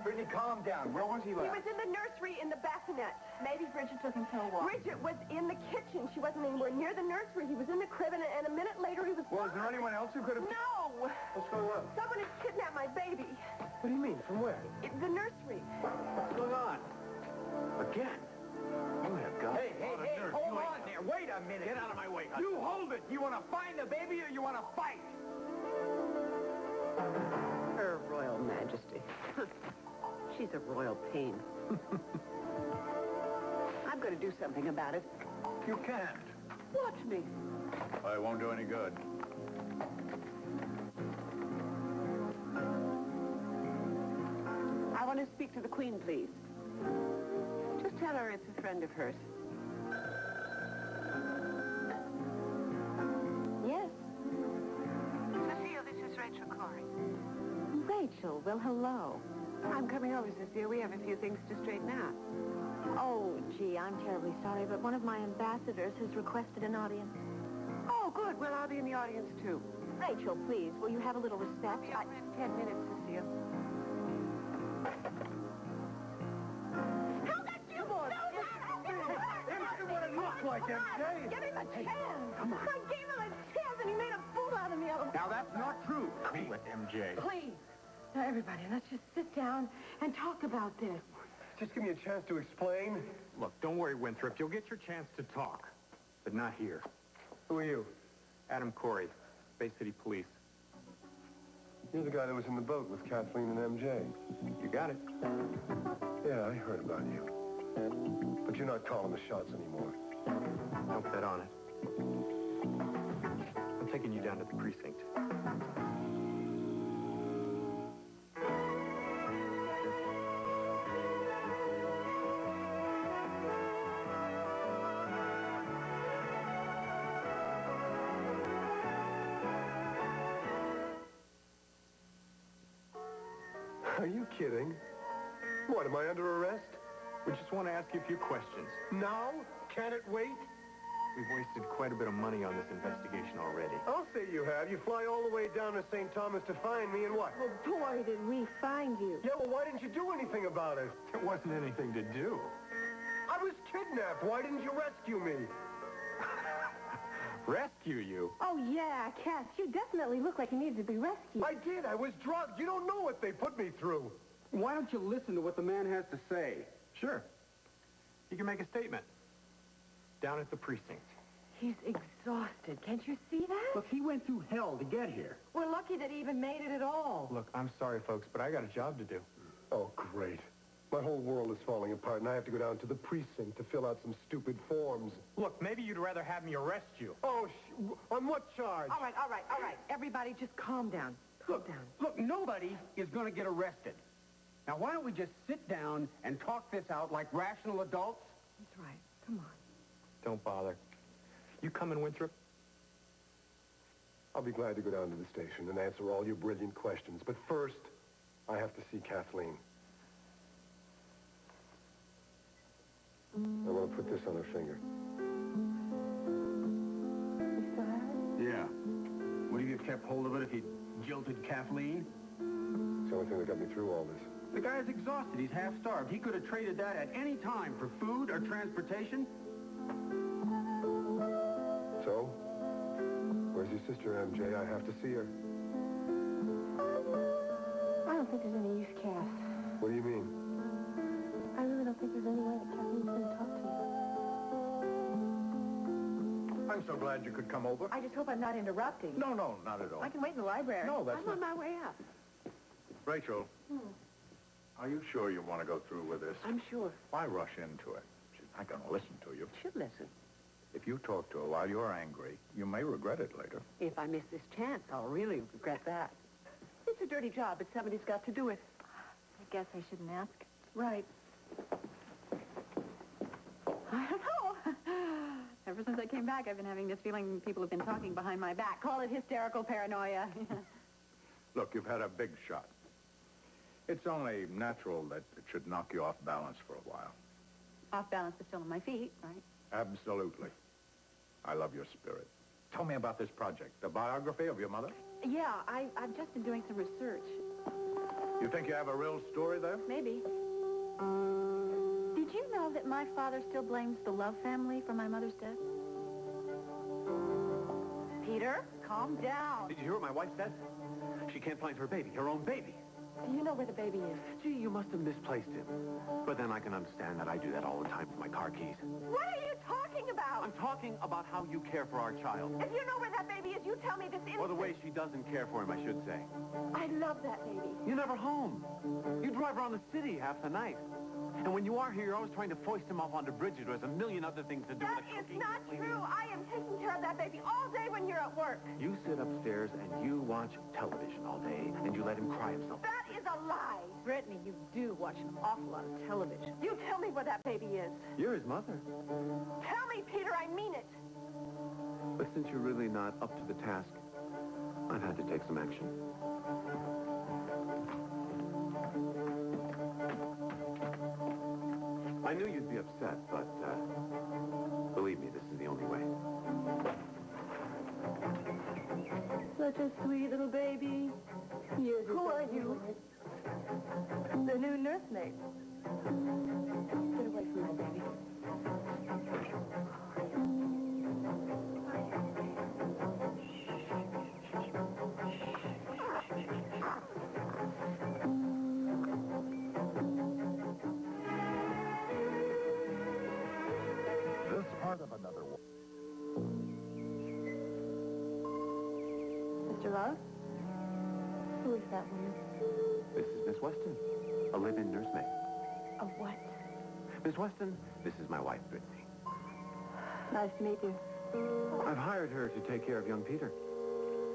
Brittany, calm down. Where was he last? He was in the nursery in the bassinet. Maybe Bridget took him for a walk. Bridget was in the kitchen. She wasn't anywhere near the nursery. He was in the crib, and a minute later he was Well, gone. is there anyone else who could have... No! What's going on? Someone has kidnapped my baby. What do you mean? From where? The nursery. What's going on? Again? You have got... Hey, hold on there. Wait a minute. Get out of my way. You hold it. You want to find the baby or you want to fight? Her Royal Majesty. She's a royal pain. I'm going to do something about it. You can't. Watch me. Well, it won't do any good. I want to speak to the Queen, please. Just tell her it's a friend of hers. Yes. Cecile, this is Rachel Corey. Rachel, well, hello. I'm coming over, Cecile. We have a few things to straighten out. Oh, gee, I'm terribly sorry, but one of my ambassadors has requested an audience. Oh, good. Well, I'll be in the audience, too. Rachel, please, will you have a little respect? I'll be over in 10 minutes, Cecile. How that you? Come on. What it looks like, MJ. Give him a chance. Come on. I gave him a chance, and he made a fool out of me. Now, that's not true. Cool it, MJ. Please. Now, everybody, let's just sit down and talk about this. Just give me a chance to explain. Look, don't worry, Winthrop. You'll get your chance to talk. But not here. Who are you? Adam Corey, Bay City Police. You're the guy that was in the boat with Kathleen and MJ. You got it. Yeah, I heard about you. But you're not calling the shots anymore. Don't bet on it. I'm taking you down to the precinct. Are you kidding? What, am I under arrest? We just want to ask you a few questions. Now? Can it wait? We've wasted quite a bit of money on this investigation already. I'll say you have. You fly all the way down to St. Thomas to find me, and what? Oh, boy, did we find you. Yeah, well, why didn't you do anything about it? There wasn't anything to do. I was kidnapped. Why didn't you rescue me? Rescue you? Oh, yeah, Cass, you definitely look like you needed to be rescued. I did. I was drugged. You don't know what they put me through. Why don't you listen to what the man has to say? Sure. You can make a statement. Down at the precinct. He's exhausted. Can't you see that? Look, he went through hell to get here. We're lucky that he even made it at all. Look, I'm sorry, folks, but I got a job to do. Oh, great. My whole world is falling apart, and I have to go down to the precinct to fill out some stupid forms. Look, maybe you'd rather have me arrest you. Oh, on what charge? All right. Everybody just calm down. Calm down. Look, nobody is going to get arrested. Now, why don't we just sit down and talk this out like rational adults? That's right. Come on. Don't bother. You coming, Winthrop? I'll be glad to go down to the station and answer all your brilliant questions. But first, I have to see Kathleen. I want to put this on her finger. You still have it? Yeah. Would he have kept hold of it if he'd jilted Kathleen? It's the only thing that got me through all this. The guy's exhausted. He's half-starved. He could have traded that at any time for food or transportation. So, where's your sister, MJ? I have to see her. I don't think there's any use, Cass. What do you mean? I really don't think there's any way that Kathleen's going to talk to you. I'm so glad you could come over. I just hope I'm not interrupting. No, not at all. I can wait in the library. No, that's I'm on my way up. Rachel, are you sure you want to go through with this? I'm sure. Why rush into it? She's not going to listen to you. Should listen. If you talk to her while you're angry, you may regret it later. If I miss this chance, I'll really regret that. It's a dirty job, but somebody's got to do it. I guess I shouldn't ask. Right. I don't know. Ever since I came back, I've been having this feeling people have been talking behind my back. Call it hysterical paranoia. Look, you've had a big shot. It's only natural that it should knock you off balance for a while. Off balance, but still on my feet, right? Absolutely. I love your spirit. Tell me about this project, the biography of your mother. Yeah, I've just been doing some research. You think you have a real story there? Maybe. Did you know that my father still blames the Love family for my mother's death? Peter, calm down. Did you hear what my wife said? She can't find her baby, her own baby. Do you know where the baby is? Gee, you must have misplaced him. But then I can understand that. I do that all the time with my car keys. What are you talking about? I'm talking about how you care for our child. If you know where that baby is, you tell me this instant. Or the way she doesn't care for him, I should say. I love that baby. You're never home. You drive around the city half the night. And when you are here, you're always trying to foist him off onto Bridget, who has a million other things to do That with the is cooking, not the cleaning. true. I am taking care of that baby all day when you're at work. You sit upstairs and you watch television all day, and you let him cry himself. That is a lie. Brittany, you do watch an awful lot of television. You tell me where that baby is. You're his mother. Tell me, Peter, I mean it. But since you're really not up to the task, I've had to take some action. I knew you'd be upset, but believe me, this is the only way. Such a sweet little baby. Who are you? The new nursemaid. Get away from my baby. This part of another war. Mr. Love? Who is that woman? This is Miss Weston, a live-in nursemaid. A what? Miss Weston, this is my wife, Brittany. Nice to meet you. I've hired her to take care of young Peter.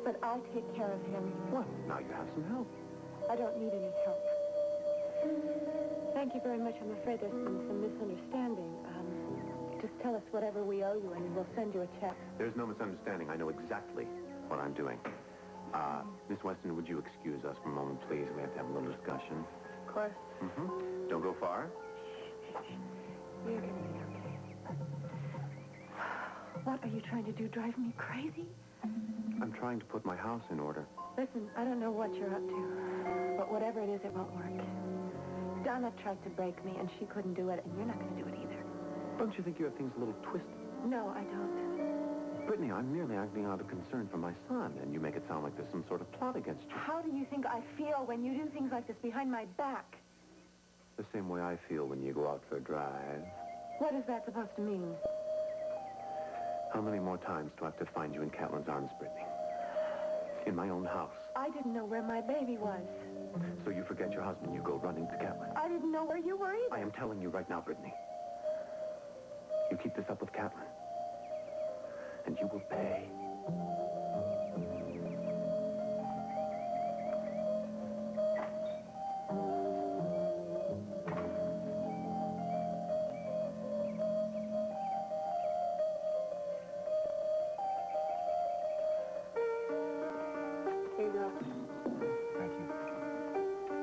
But I take care of him. Well, now you have some help. I don't need any help. Thank you very much. I'm afraid there's been some misunderstanding. Just tell us whatever we owe you, and we'll send you a check. There's no misunderstanding. I know exactly what I'm doing. Miss Weston, would you excuse us for a moment, please? We have to have a little discussion. Of course. Mm-hmm. Don't go far. You're going to be okay. What are you trying to do? Drive me crazy? I'm trying to put my house in order. Listen, I don't know what you're up to, but whatever it is, it won't work. Donna tried to break me, and she couldn't do it, and you're not going to do it either. Don't you think you have things a little twisted? No, I don't. Brittany, I'm merely acting out of concern for my son, and you make it sound like there's some sort of plot against you. How do you think I feel when you do things like this behind my back? The same way I feel when you go out for a drive. What is that supposed to mean? How many more times do I have to find you in Catlin's arms, Brittany? In my own house. I didn't know where my baby was. So you forget your husband, you go running to Catlin. I didn't know where you were either. I am telling you right now, Brittany. You keep this up with Catlin, and you will pay. Here you go. Thank you.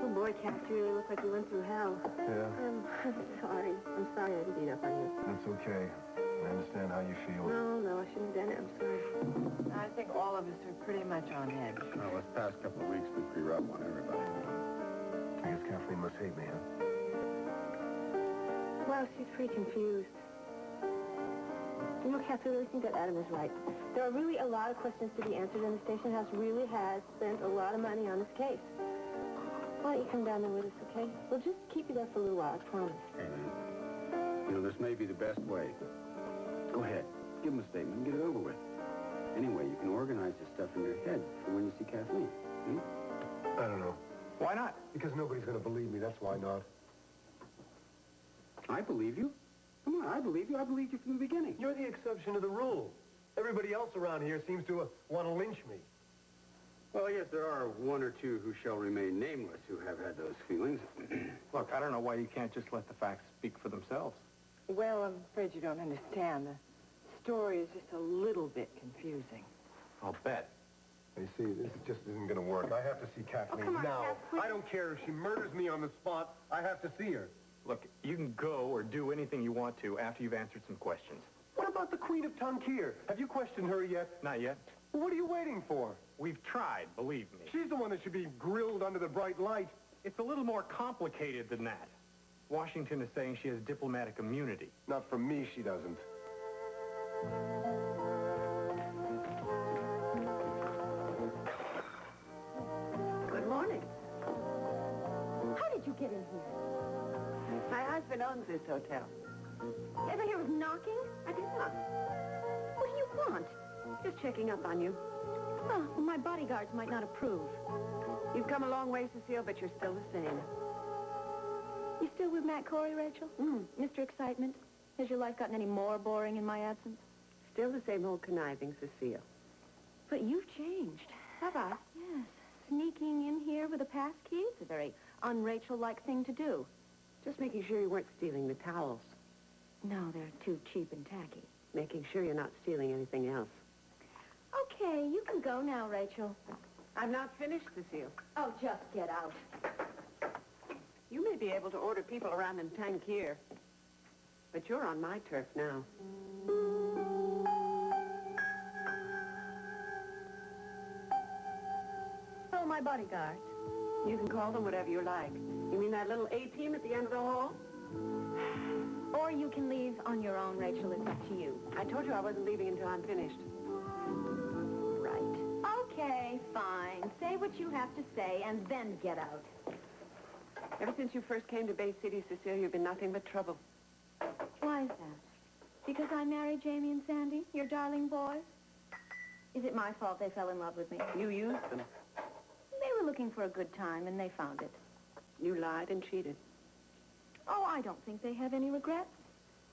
Oh, boy, Cat, you really look like you went through hell. Yeah, I'm sorry. I'm sorry I didn't beat up on you. that's okay. I understand how you feel. No, I shouldn't have done it. I'm sorry. I think all of us are pretty much on edge. Well, this past couple of weeks, we pretty rough on everybody. I guess Kathleen must hate me, huh? Well, she's pretty confused. You know, Kathy, I really think that Adam is right. There are really a lot of questions to be answered, and the station house really has spent a lot of money on this case. Why don't you come down there with us, okay? We'll just keep you there for a little while, I promise. Hey, man. You know, this may be the best way. Go ahead. Give him a statement and get it over with. Anyway, you can organize this stuff in your head for when you see Kathleen. Hmm? I don't know. Why not? Because nobody's going to believe me, that's why not. I believe you. Come on, I believe you. I believed you from the beginning. You're the exception to the rule. Everybody else around here seems to want to lynch me. Well, yes, there are one or two who shall remain nameless who have had those feelings. Look, I don't know why you can't just let the facts speak for themselves. Well, I'm afraid you don't understand. The story is just a little bit confusing. I'll bet. You see, this just isn't going to work. I have to see Kathleen come on, now. Kath, please. I don't care if she murders me on the spot. I have to see her. Look, you can go or do anything you want to after you've answered some questions. What about the Queen of Tankir? Have you questioned her yet? Not yet. What are you waiting for? We've tried, believe me. She's the one that should be grilled under the bright light. It's a little more complicated than that. Washington is saying she has diplomatic immunity. Not from me, she doesn't. Good morning. How did you get in here? My husband owns this hotel. Ever hear of knocking? I did not. What do you want? Just checking up on you. Oh, well, my bodyguards might not approve. You've come a long way, Cecile, but you're still the same. You still with Matt Corey, Rachel? Mr. Excitement? Has your life gotten any more boring in my absence? Still the same old conniving Cecile. But you've changed. Have I? Yes. Sneaking in here with a pass key? It's a very un-Rachel-like thing to do. Just making sure you weren't stealing the towels. No, they're too cheap and tacky. Making sure you're not stealing anything else. Okay, you can go now, Rachel. I'm not finished, Cecile. Oh, just get out. You may be able to order people around in Tangier, but you're on my turf now. Oh, my bodyguards. You can call them whatever you like. You mean that little A-team at the end of the hall? Or you can leave on your own, Rachel. It's up to you. I told you I wasn't leaving until I'm finished. Right. Okay, fine. Say what you have to say, and then get out. Ever since you first came to Bay City, Cecile, you've been nothing but trouble. Why is that? Because I married Jamie and Sandy, your darling boys? Is it my fault they fell in love with me? You used them. They were looking for a good time, and they found it. You lied and cheated. Oh, I don't think they have any regrets.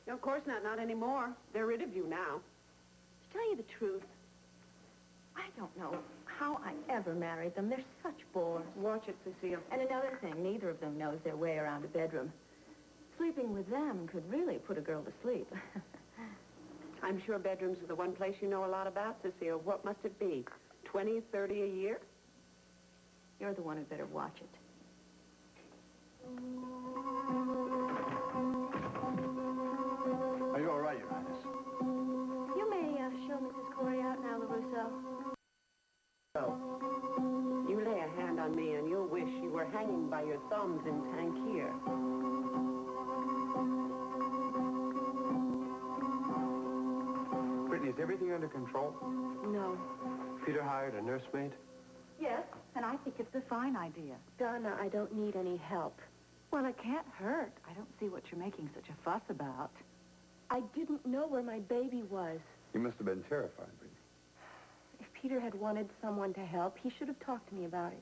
No, of course not anymore. They're rid of you now. To tell you the truth, I don't know how I ever married them. They're such bores. Watch it, Cecile. And another thing, neither of them knows their way around a bedroom. Sleeping with them could really put a girl to sleep. I'm sure bedrooms are the one place you know a lot about, Cecile. What must it be? 20, 30 a year? You're the one who better watch it. Are you all right, Your Highness? You may show Mrs. Corey out now, LaRusso. Oh. You lay a hand on me and you'll wish you were hanging by your thumbs in Tangier. Brittany, is everything under control? No. Peter hired a nursemaid? Yes, and I think it's a fine idea. Donna, I don't need any help. Well, it can't hurt. I don't see what you're making such a fuss about. I didn't know where my baby was. You must have been terrified, Brittany. If Peter had wanted someone to help, he should have talked to me about it.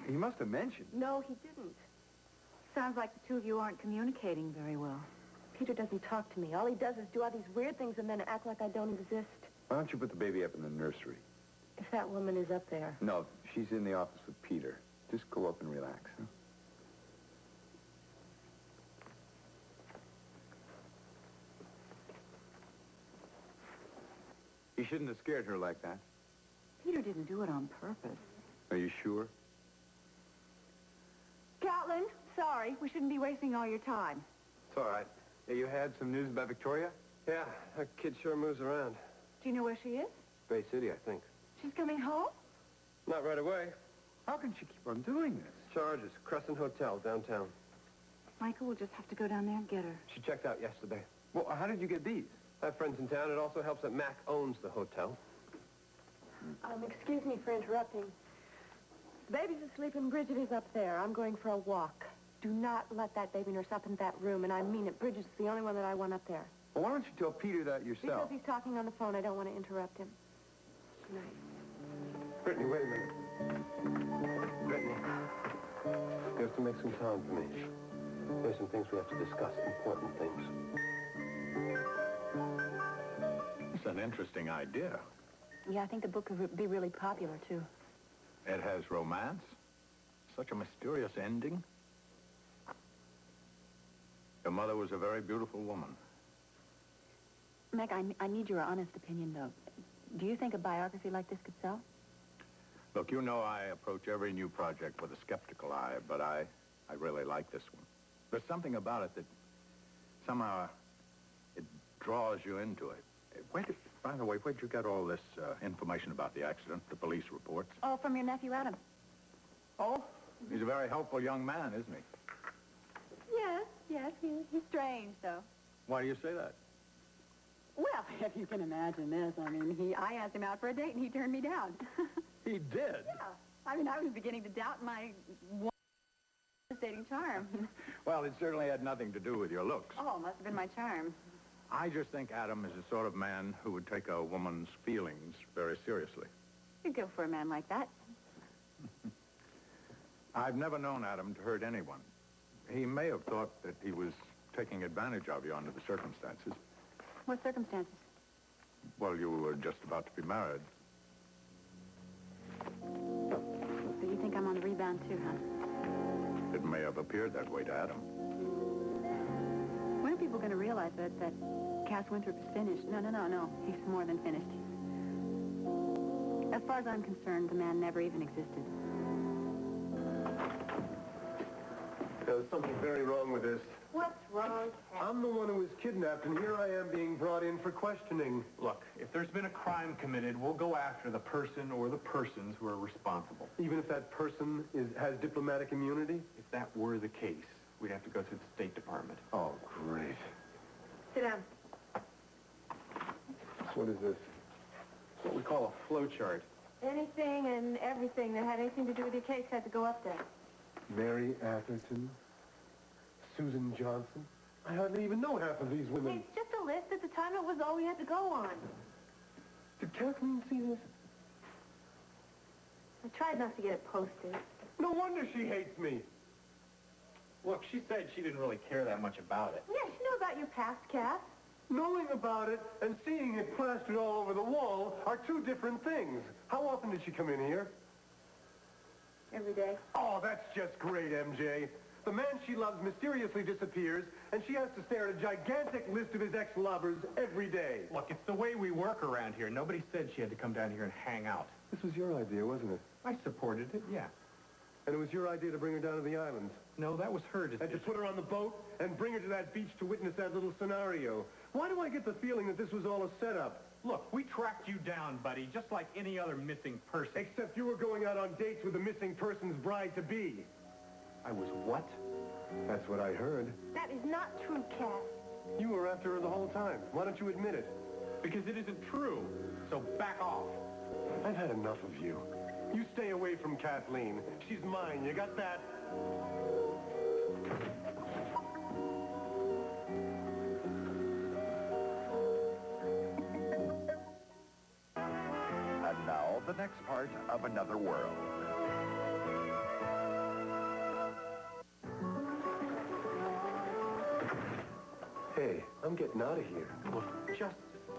He must have mentioned. No, he didn't. Sounds like the two of you aren't communicating very well. Peter doesn't talk to me. All he does is do all these weird things and then act like I don't exist. Why don't you put the baby up in the nursery? If that woman is up there. No, she's in the office with Peter. Just go up and relax, huh? You shouldn't have scared her like that. Peter didn't do it on purpose. Are you sure? Gatlin, sorry. We shouldn't be wasting all your time. It's all right. Yeah, you had some news about Victoria? Yeah, that kid sure moves around. Do you know where she is? Bay City, I think. She's coming home? Not right away. How can she keep on doing this? Charges, Crescent Hotel, downtown. Michael, we'll just have to go down there and get her. She checked out yesterday. Well, how did you get these? I have friends in town. It also helps that Mac owns the hotel. Excuse me for interrupting. The baby's asleep and Bridget is up there. I'm going for a walk. Do not let that baby nurse up in that room, and I mean it. Bridget's the only one that I want up there. Well, why don't you tell Peter that Because yourself? he's talking on the phone, I don't want to interrupt him. Good night. Brittany, wait a minute. Brittany, you have to make some time for me. There's some things we have to discuss, important things. It's an interesting idea. Yeah, I think the book would be really popular, too. It has romance, such a mysterious ending. Your mother was a very beautiful woman. Meg, I need your honest opinion, though. Do you think a biography like this could sell? Look, you know I approach every new project with a skeptical eye, but I really like this one. There's something about it that somehow it draws you into it. By the way, where'd you get all this information about the accident, the police reports? Oh, from your nephew Adam. Oh, He's a very helpful young man, isn't he? Yes, he's strange, though. Why do you say that? Well, if you can imagine this, I mean, I asked him out for a date and he turned me down. He did? Yeah. I mean, I was beginning to doubt my devastating charm. Well, it certainly had nothing to do with your looks. Oh, must have been my charm. I just think Adam is the sort of man who would take a woman's feelings very seriously. You'd go for a man like that. I've never known Adam to hurt anyone. He may have thought that he was taking advantage of you under the circumstances. What circumstances? Well, you were just about to be married. So you think I'm on the rebound, too, huh? It may have appeared that way to Adam. When are people going to realize that Cass Winthrop is finished? No. He's more than finished. As far as I'm concerned, the man never even existed. There's something very wrong with this. What's wrong, Cat? I'm the one who was kidnapped, and here I am being brought in for questioning. Look, if there's been a crime committed, we'll go after the person or the persons who are responsible. Even if that person has diplomatic immunity? If that were the case, we'd have to go through the State Department. Oh, great. Sit down. What is this? It's what we call a flow chart. Anything and everything that had anything to do with your case had to go up there. Mary Atherton? Susan Johnson? I hardly even know half of these women. It's just a list. At the time, it was all we had to go on. Did Kathleen see this? I tried not to get it posted. No wonder she hates me. Look, she said she didn't really care that much about it. Yeah, she knew about your past, Cass. Knowing about it and seeing it plastered all over the wall are two different things. How often did she come in here? Every day. Oh, that's just great, MJ. The man she loves mysteriously disappears, and she has to stare at a gigantic list of his ex-lovers every day. Look, it's the way we work around here. Nobody said she had to come down here and hang out. This was your idea, wasn't it? I supported it, yeah. And it was your idea to bring her down to the islands. No, that was her And to decision. put her on the boat and bring her to that beach to witness that little scenario. Why do I get the feeling that this was all a setup? Look, we tracked you down, buddy, just like any other missing person. Except you were going out on dates with the missing person's bride-to-be. I was what? That's what I heard. That is not true, Cass. You were after her the whole time. Why don't you admit it? Because it isn't true. So back off. I've had enough of you. You stay away from Kathleen. She's mine. You got that? And now, the next part of Another World. Hey, I'm getting out of here. Look, just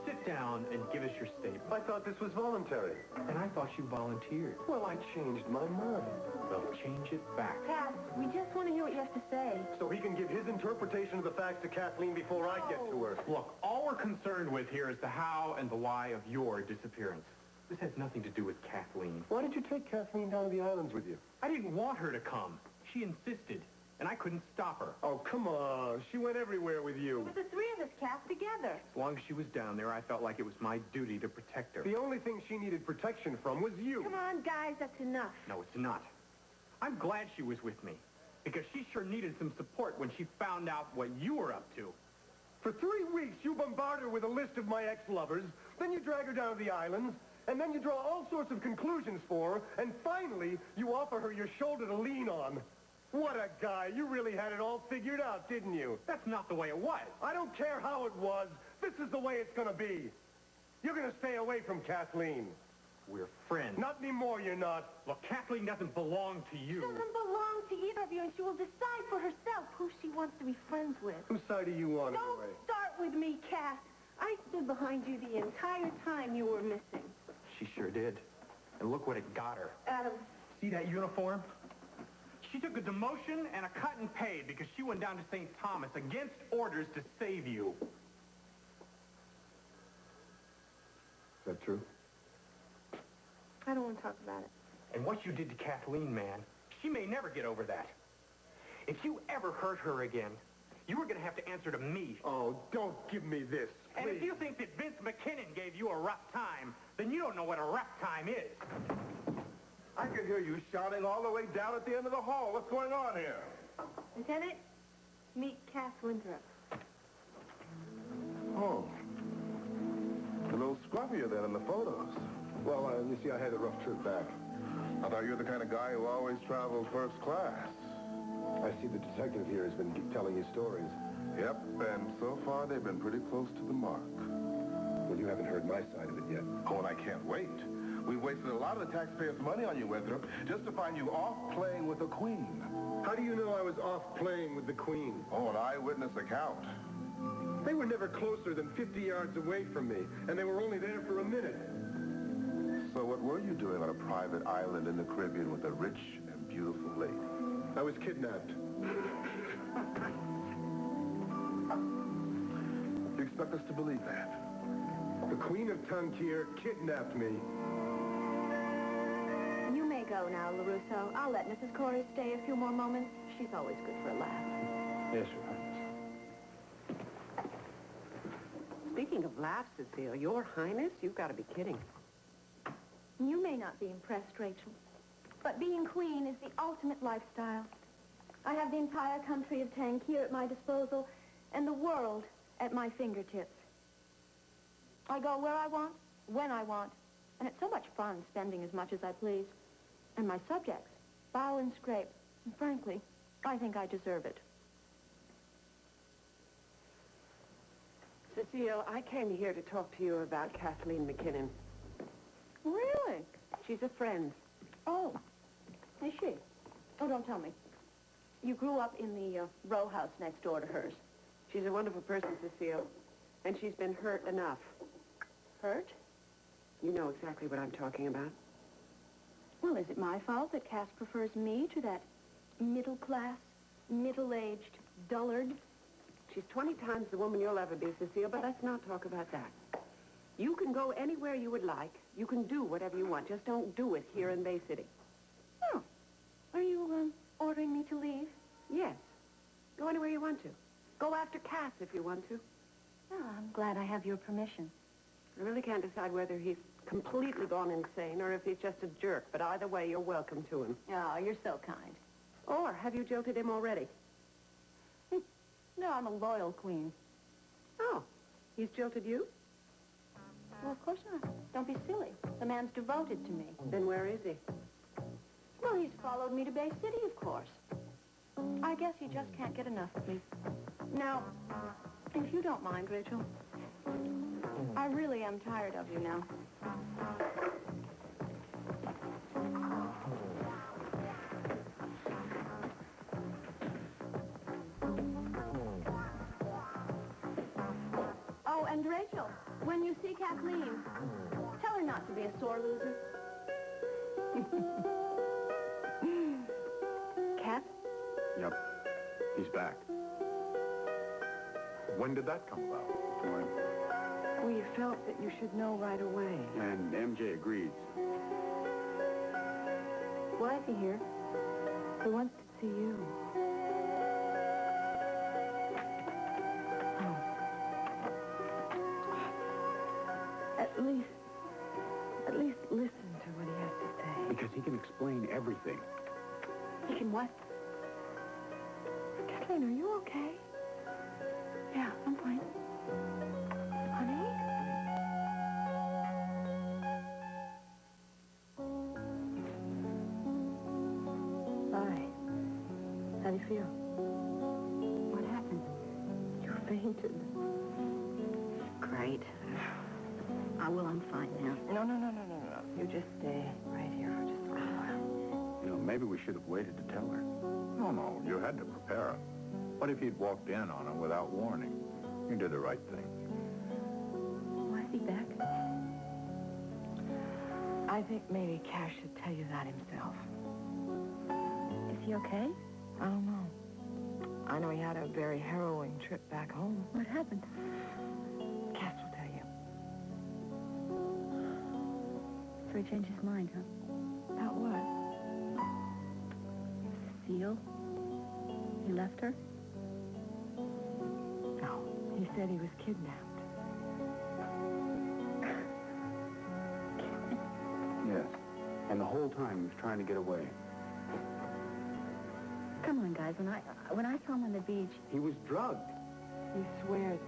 sit down and give us your statement. I thought this was voluntary. And I thought you volunteered. Well, I changed my mind. Well, change it back. Cass, we just want to hear what you have to say. So he can give his interpretation of the facts to Kathleen before I get to her. Look, all we're concerned with here is the how and the why of your disappearance. This has nothing to do with Kathleen. Why did you take Kathleen down to the islands with you? I didn't want her to come. She insisted, and I couldn't stop her. Oh, come on. She went everywhere with you. With the three of us, Cass, together. As long as she was down there, I felt like it was my duty to protect her. The only thing she needed protection from was you. Come on, guys, that's enough. No, it's not. I'm glad she was with me, because she sure needed some support when she found out what you were up to. For 3 weeks, you bombard her with a list of my ex-lovers, then you drag her down to the islands, and then you draw all sorts of conclusions for her, and finally, you offer her your shoulder to lean on. What a guy. You really had it all figured out, didn't you? That's not the way it was. I don't care how it was. This is the way it's going to be. You're going to stay away from Kathleen. We're friends. Not anymore, you're not. Look, Kathleen doesn't belong to you. She doesn't belong to either of you, and she will decide for herself who she wants to be friends with. Whose side are you on, Don't anyway? start with me, Cass. I stood behind you the entire time you were missing. She sure did. And look what it got her. Adam, See that uniform? She took a demotion and a cut in pay because she went down to St. Thomas against orders to save you. Is that true? I don't want to talk about it. And what you did to Kathleen, man, she may never get over that. If you ever hurt her again, you were going to have to answer to me. Oh, don't give me this, And please. if you think that Vince McKinnon gave you a rough time, then you don't know what a rough time is. I can hear you shouting all the way down at the end of the hall. What's going on here? Lieutenant, meet Cass Winthrop. Oh. A little scruffier than in the photos. Well, you see, I had a rough trip back. I thought you were the kind of guy who always traveled first class. I see the detective here has been telling you stories. Yep, and so far they've been pretty close to the mark. Well, you haven't heard my side of it yet. Oh, and I can't wait. We wasted a lot of the taxpayers' money on you, Winthrop, just to find you off playing with the Queen. How do you know I was off playing with the Queen? Oh, an eyewitness account. They were never closer than 50 yards away from me, and they were only there for a minute. So what were you doing on a private island in the Caribbean with a rich and beautiful lady? I was kidnapped. You expect us to believe that? The Queen of Tankir kidnapped me. You may go now, LaRusso. I'll let Mrs. Corey stay a few more moments. She's always good for a laugh. Yes, Your Highness. Speaking of laughs, Cecile, Your Highness, you've got to be kidding. You may not be impressed, Rachel, but being queen is the ultimate lifestyle. I have the entire country of Tankir at my disposal and the world at my fingertips. I go where I want, when I want, and it's so much fun spending as much as I please. And my subjects bow and scrape, and frankly, I think I deserve it. Cecile, I came here to talk to you about Kathleen McKinnon. Really? She's a friend. Oh, is she? Oh, don't tell me. You grew up in the row house next door to hers. She's a wonderful person, Cecile, and she's been hurt enough. Hurt? You know exactly what I'm talking about. Well, is it my fault that Cass prefers me to that middle-class, middle-aged dullard? She's 20 times the woman you'll ever be, Cecile, but let's not talk about that. You can go anywhere you would like. You can do whatever you want. Just don't do it here in Bay City. Oh. Are you, ordering me to leave? Yes. Go anywhere you want to. Go after Cass if you want to. Oh, I'm glad I have your permission. I really can't decide whether he's completely gone insane or if he's just a jerk, but either way, you're welcome to him. Oh, you're so kind. Or have you jilted him already? No, I'm a loyal queen. Oh, he's jilted you? Well, of course not. Don't be silly. The man's devoted to me. Then where is he? Well, he's followed me to Bay City, of course. I guess he just can't get enough of me. Now, if you don't mind, Rachel, I really am tired of you now. Oh, and Rachel, when you see Kathleen, tell her not to be a sore loser. Kath? Yep. He's back. When did that come about? We felt that you should know right away. And MJ agreed. Why is he here? He wants to see you. At least listen to what he has to say. Because he can explain everything. He can what? Kathleen, are you okay? Yeah, I'm fine. Honey? Hi. How do you feel? What happened? You fainted. Great. Well, I'm fine now. No. You just stay right here for just a little while. You know, maybe we should have waited to tell her. No, you had to prepare her. What if he'd walked in on her without warning? You did the right thing. Why is he back? I think maybe Cash should tell you that himself. Is he okay? I don't know. I know he had a very harrowing trip back home. What happened? Cass will tell you. So he changed his mind, huh? About what? Cecile? He left her? No. He said he was kidnapped. Yes. And the whole time he was trying to get away. Come on, guys. When I saw him on the beach... He was drugged. He swears.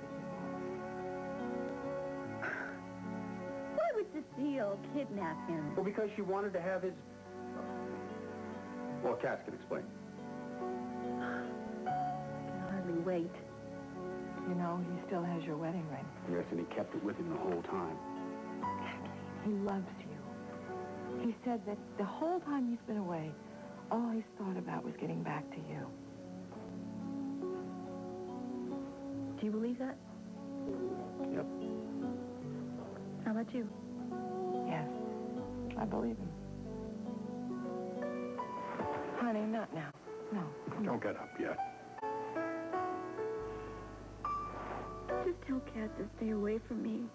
Why would Cecile kidnap him? Well, because she wanted to have his... Well, Cass can explain. I can hardly wait. You know, he still has your wedding ring. Yes, and he kept it with him the whole time. He loves you. He said that the whole time he's been away, all he's thought about was getting back to you. Do you believe that? Yep. How about you? Yes, I believe him. Honey, not now. No. Don't get up yet. Just tell Kat to stay away from me.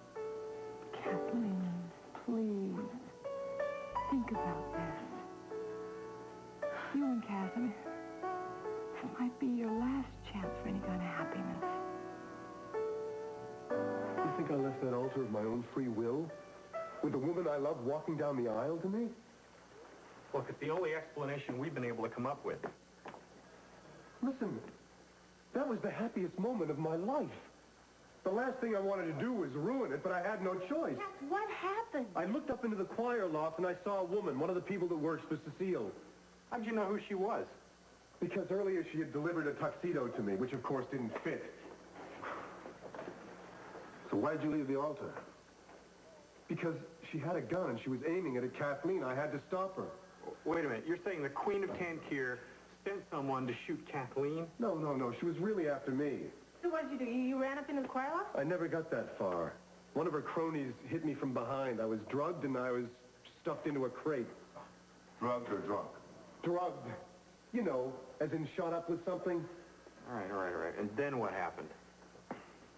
Kathleen, please. Think about this. You and Cass, I mean, it might be your last chance for any kind of happiness. You think I left that altar of my own free will? With the woman I love walking down the aisle to me? Look, it's the only explanation we've been able to come up with. Listen, that was the happiest moment of my life. The last thing I wanted to do was ruin it, but I had no choice. What happened? I looked up into the choir loft and I saw a woman, one of the people that works for Cecile. How'd you know who she was? Because earlier she had delivered a tuxedo to me, which of course didn't fit. So why'd you leave the altar? Because she had a gun and she was aiming it at Kathleen. I had to stop her. Wait a minute. You're saying the Queen of Tankir sent someone to shoot Kathleen? No. She was really after me. So what did you do? You ran up into the choir loft? I never got that far. One of her cronies hit me from behind. I was drugged and I was stuffed into a crate. Drugged or drunk? Drugged. You know, as in shot up with something. All right. And then what happened?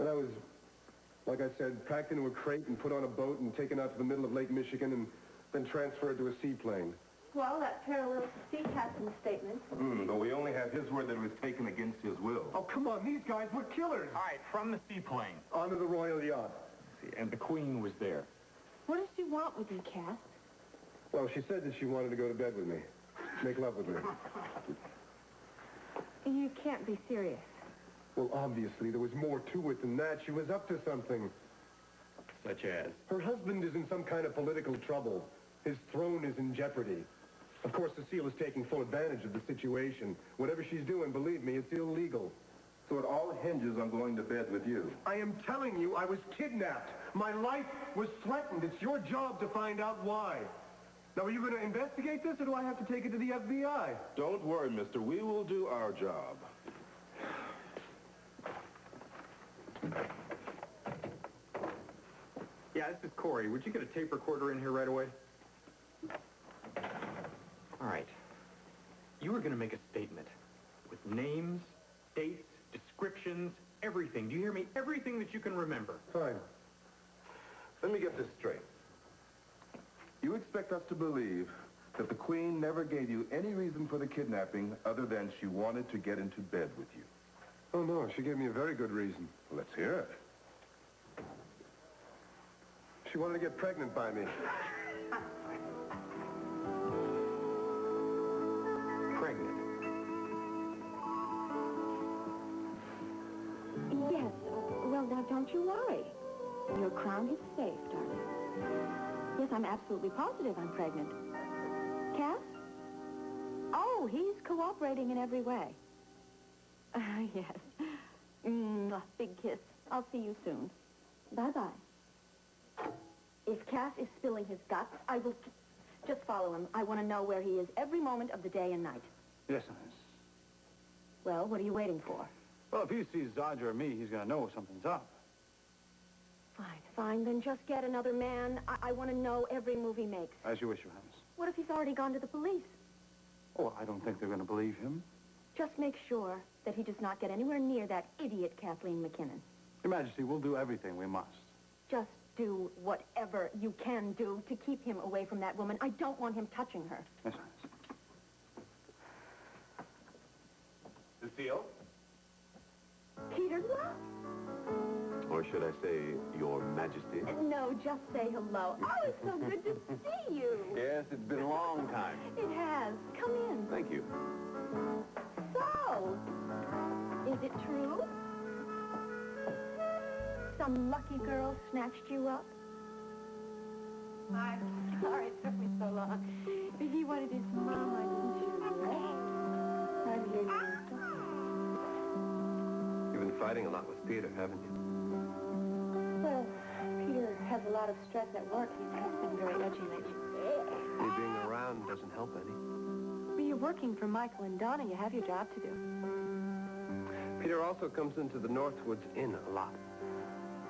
And I was, like I said, packed into a crate and put on a boat and taken out to the middle of Lake Michigan and then transferred to a seaplane. Well, that parallels the sea captain's statement. But we only have his word that it was taken against his will. Oh, come on, these guys were killers. All right, from the seaplane. Onto the royal yacht. And the Queen was there. What does she want with you, Cass? Well, she said that she wanted to go to bed with me. Make love with me. You can't be serious. Well, obviously, there was more to it than that. She was up to something. Such as? Her husband is in some kind of political trouble. His throne is in jeopardy. Of course, Cecile is taking full advantage of the situation. Whatever she's doing, believe me, it's illegal. So it all hinges on going to bed with you. I am telling you, I was kidnapped. My life was threatened. It's your job to find out why. Now, are you going to investigate this, or do I have to take it to the FBI? Don't worry, mister. We will do our job. Yeah, this is Corey. Would you get a tape recorder in here right away? All right. You were going to make a statement with names, dates, descriptions, everything. Do you hear me? Everything that you can remember. Fine. Let me get this straight. You expect us to believe that the Queen never gave you any reason for the kidnapping other than she wanted to get into bed with you? Oh, no, she gave me a very good reason. Let's hear it. She wanted to get pregnant by me. Pregnant. Yes. Well, now, don't you worry. Your crown is safe, darling. Yes, I'm absolutely positive I'm pregnant. Cass? Oh, he's cooperating in every way. Yes. Big kiss. I'll see you soon. Bye-bye. If Cass is spilling his guts, I will just follow him. I want to know where he is every moment of the day and night. Yes, miss. Well, what are you waiting for? Well, if he sees Dodger or me, he's going to know something's up. Fine. Then just get another man. I want to know every move he makes. As you wish, Your Highness. What if he's already gone to the police? Oh, I don't think they're going to believe him. Just make sure that he does not get anywhere near that idiot Kathleen McKinnon. Your Majesty, we'll do everything we must. Just do whatever you can do to keep him away from that woman. I don't want him touching her. Yes, Highness. Cecile? Peter's love? Or should I say, Your Majesty? No, just say hello. Oh, it's so good to see you. Yes, it's been a long time. It has. Come in. Thank you. So, is it true? Some lucky girl snatched you up? I'm sorry it took me so long. If he wanted his mama, didn't you? I'm here. You've been fighting a lot with Peter, haven't you? Well, Peter has a lot of stress at work. He's been very edgy lately. Me being around doesn't help any. Well, you're working for Michael and Donna. You have your job to do. Peter also comes into the Northwoods Inn a lot.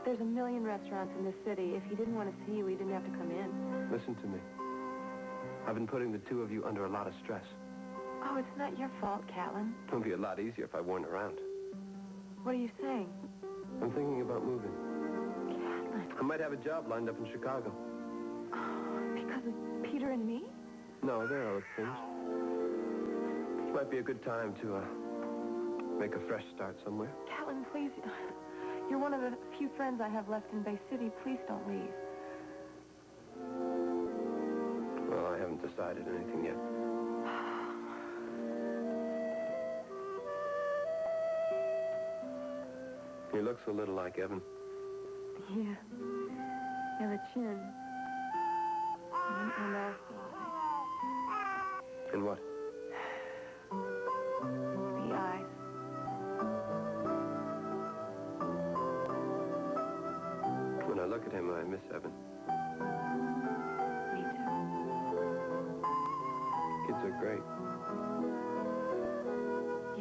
There's a million restaurants in this city. If he didn't want to see you, he didn't have to come in. Listen to me. I've been putting the two of you under a lot of stress. Oh, it's not your fault, Callan. It would be a lot easier if I weren't around. What are you saying? I'm thinking about moving. Callan. I might have a job lined up in Chicago. Oh, because of Peter and me? No, there are other things. It might be a good time to, make a fresh start somewhere. Callan, please. You're one of the few friends I have left in Bay City. Please don't leave. Well, I haven't decided anything yet. He looks a little like Evan. Yeah. Yeah, the chin. And also... And what? the eyes. When I look at him, I miss Evan. Me too. Kids are great.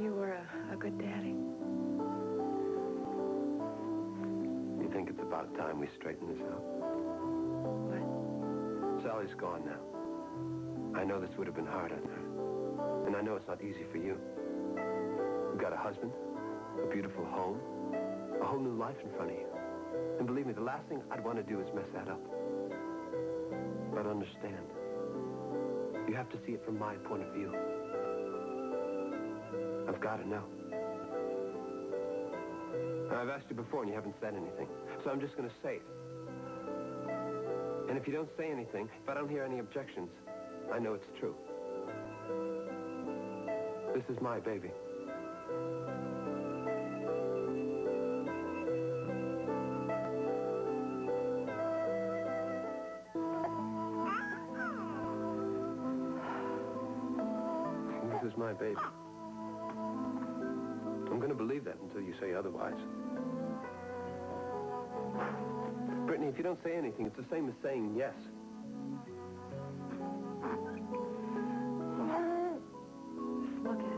You were a good daddy. You think it's about time we straighten this out? What? Sally's gone now. I know this would have been hard on her. And I know it's not easy for you. You've got a husband, a beautiful home, a whole new life in front of you. And believe me, the last thing I'd want to do is mess that up. But understand, you have to see it from my point of view. I've got to know. I've asked you before and you haven't said anything. So I'm just going to say it. And if you don't say anything, if I don't hear any objections, I know it's true. This is my baby. This is my baby. I'm going to believe that until you say otherwise. Brittany, if you don't say anything, it's the same as saying yes. Just look at him.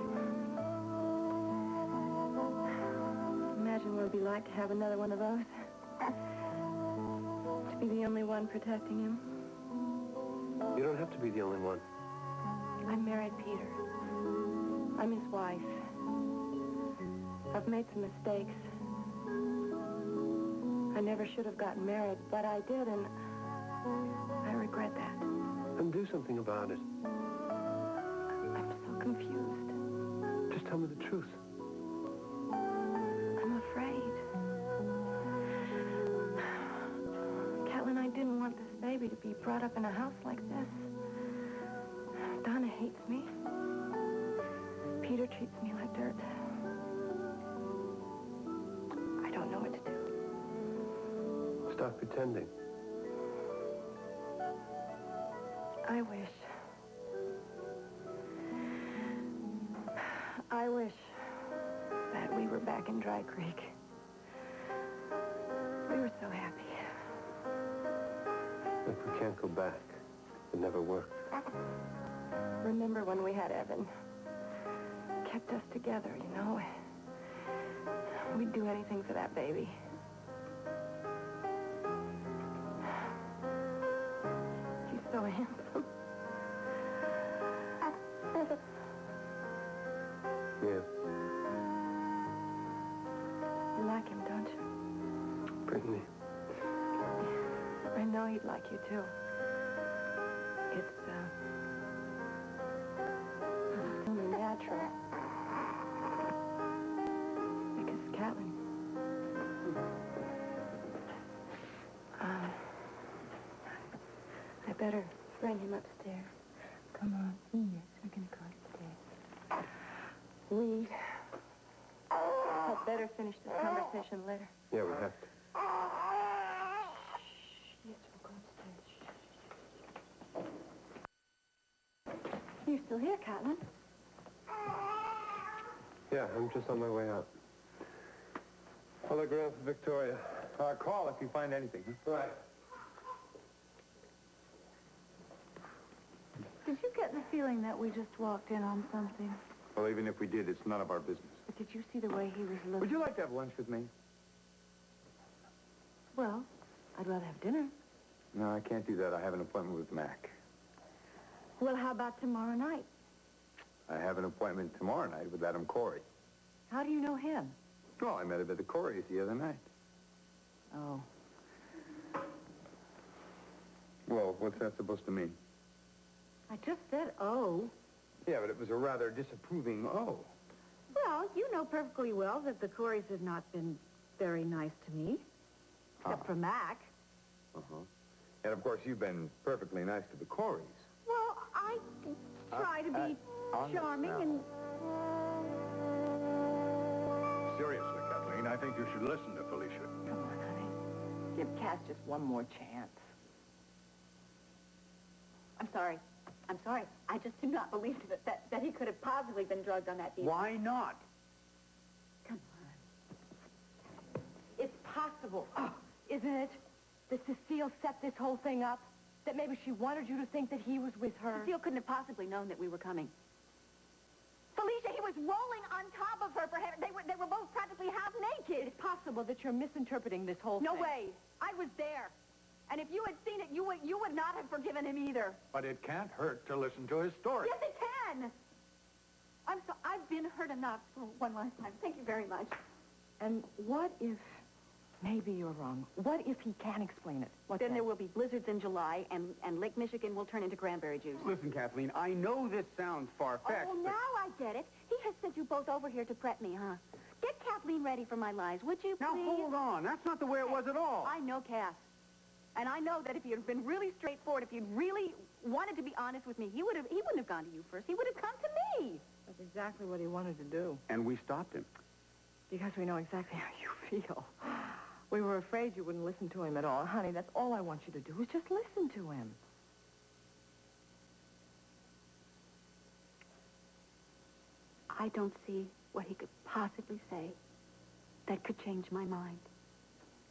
Imagine what it would be like to have another one of those. To be the only one protecting him. You don't have to be the only one. I married Peter. I'm his wife. I've made some mistakes. I never should have gotten married, but I did, and I regret that. Then do something about it. I'm so confused. Just tell me the truth. I'm afraid. Callan, I didn't want this baby to be brought up in a house like this. Donna hates me. Peter treats me like dirt. I don't know what to do. Stop pretending. I wish that we were back in Dry Creek. We were so happy. If we can't go back, it never worked. Remember when we had Evan? Kept us together, you know? We'd do anything for that baby. He's so handsome. Yeah. You like him, don't you? Brittany. I know he'd like you, too. It's only natural. Because Callan, better bring him upstairs. Come on. Yes, we're going to go upstairs. Reed, I'd better finish this conversation later. Yeah, we have to. Yes, we'll go upstairs. You're still here, Catlin. Yeah, I'm just on my way out. I'll look around for Victoria. Call if you find anything. Huh? Right. Did you get the feeling that we just walked in on something? Well, even if we did, it's none of our business. But did you see the way he was looking? Would you like to have lunch with me? Well, I'd rather have dinner. No, I can't do that. I have an appointment with Mac. Well, how about tomorrow night? I have an appointment tomorrow night with Adam Corey. How do you know him? Well, I met him at the Corey's the other night. Oh. Well, what's that supposed to mean? I just said, oh. Yeah, but it was a rather disapproving oh. Well, you know perfectly well that the Coreys have not been very nice to me. Except for Mac. Uh-huh. And, of course, you've been perfectly nice to the Coreys. Well, I try to be charming and... Seriously, Kathleen, I think you should listen to Felicia. Come on, honey. Give Cass just one more chance. I'm sorry. I'm sorry. I just do not believe that he could have possibly been drugged on that beach. Why not? Come on. It's possible, isn't it? That Cecile set this whole thing up? That maybe she wanted you to think that he was with her? Cecile couldn't have possibly known that we were coming. Felicia, he was rolling on top of her for heaven. They were both practically half naked. It's possible that you're misinterpreting this whole thing. No way. I was there. And if you had seen it, you would not have forgiven him either. But it can't hurt to listen to his story. Yes, it can. I've been hurt enough for one last time. Thank you very much. And what if... Maybe you're wrong. What if he can explain it? Then there will be blizzards in July, and Lake Michigan will turn into cranberry juice. Listen, Kathleen, I know this sounds far-fetched, Oh, now I get it. He has sent you both over here to prep me, huh? Get Kathleen ready for my lies, would you, please? Now, hold on. That's not the way it was at all. I know Cass. And I know that if you'd been really straightforward, if you'd really wanted to be honest with me, he wouldn't have gone to you first. He would have come to me. That's exactly what he wanted to do. And we stopped him. Because we know exactly how you feel. We were afraid you wouldn't listen to him at all. Honey, that's all I want you to do is just listen to him. I don't see what he could possibly say that could change my mind.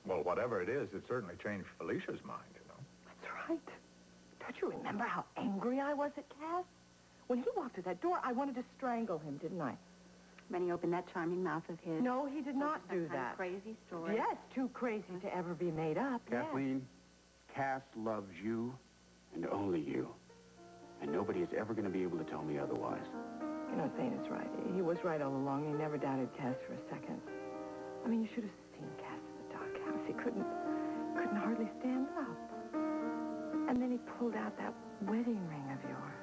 Well, whatever it is, it certainly changed Felicia's mind, you know. That's right. Don't you remember how angry I was at Cass? When he walked through that door, I wanted to strangle him, didn't I? When he opened that charming mouth of his. No, he did not do Some kind that. of crazy story. Yes, too crazy to ever be made up. Kathleen, Cass loves you and only you. And nobody is ever going to be able to tell me otherwise. You know, Zane is right. He was right all along. He never doubted Cass for a second. I mean, you should have seen Cass in the doghouse. He couldn't hardly stand up. And then he pulled out that wedding ring of yours.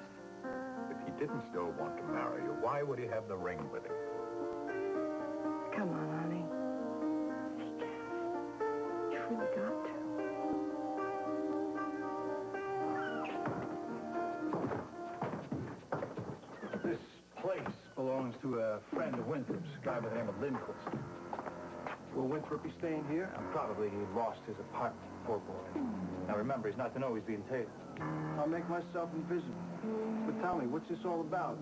If he didn't still want to marry you, why would he have the ring with him? Come on, honey. See, Cass. You really got to. This place belongs to a friend of Winthrop's, a guy by the name of Lindquist. Will Winthrop be staying here? Probably he lost his apartment, poor boy. Now remember, he's not to know he's being taken. I'll make myself invisible. But tell me, what's this all about?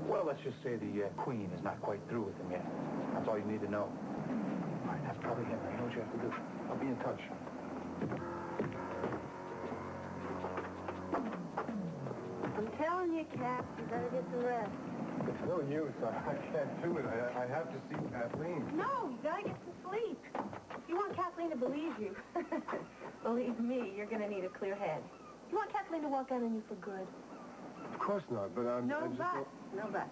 Well, let's just say the Queen is not quite through with him yet. That's all you need to know. All right, that's probably him. You know what you have to do. I'll be in touch. I'm telling you, Cap, you better get some rest. It's no use. I can't do it. I have to see Kathleen. No, you gotta get some sleep. You want Kathleen to believe you. Believe me, you're gonna need a clear head. You want Kathleen to walk out on you for good. Of course not, but I just but. don't... No but.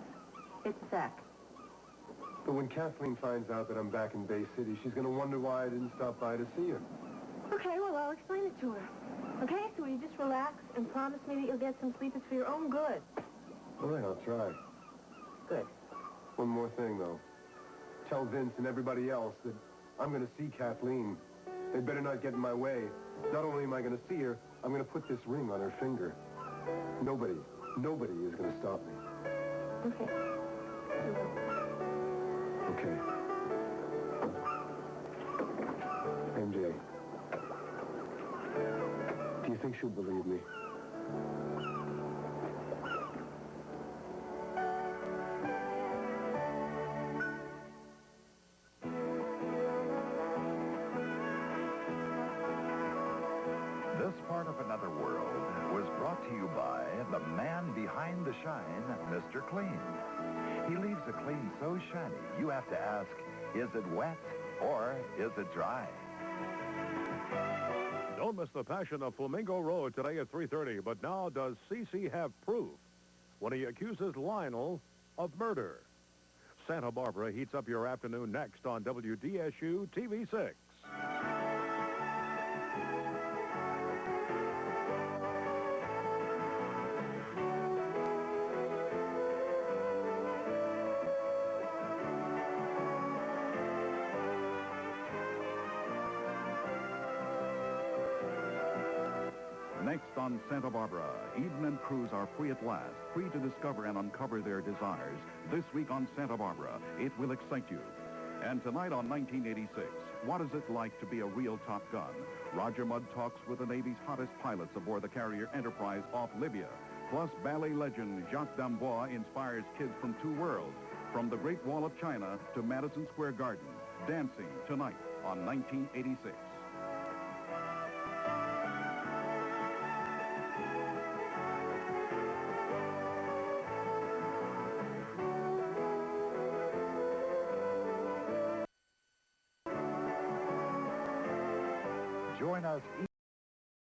It's Zach. But when Kathleen finds out that I'm back in Bay City, she's going to wonder why I didn't stop by to see her. Okay, well, I'll explain it to her. Okay, so will you just relax and promise me that you'll get some sleep? It's for your own good. All right, I'll try. Good. One more thing, though. Tell Vince and everybody else that I'm going to see Kathleen. They better not get in my way. Not only am I going to see her, I'm going to put this ring on her finger. Nobody is going to stop me. Okay. I will. Okay. MJ, do you think she'll believe me? This part of Another World was brought to you by the man behind the shine, Mr. Clean. He leaves a clean so shiny, you have to ask, is it wet or is it dry? Don't miss the passion of Flamingo Road today at 3:30. But now, does CeCe have proof when he accuses Lionel of murder? Santa Barbara heats up your afternoon next on WDSU TV6. Next on Santa Barbara, Eden and Cruz are free at last, free to discover and uncover their desires. This week on Santa Barbara, it will excite you. And tonight on 1986, what is it like to be a real Top Gun? Roger Mudd talks with the Navy's hottest pilots aboard the carrier Enterprise off Libya. Plus, ballet legend Jacques D'Amboise inspires kids from two worlds, from the Great Wall of China to Madison Square Garden. Dancing tonight on 1986. Join us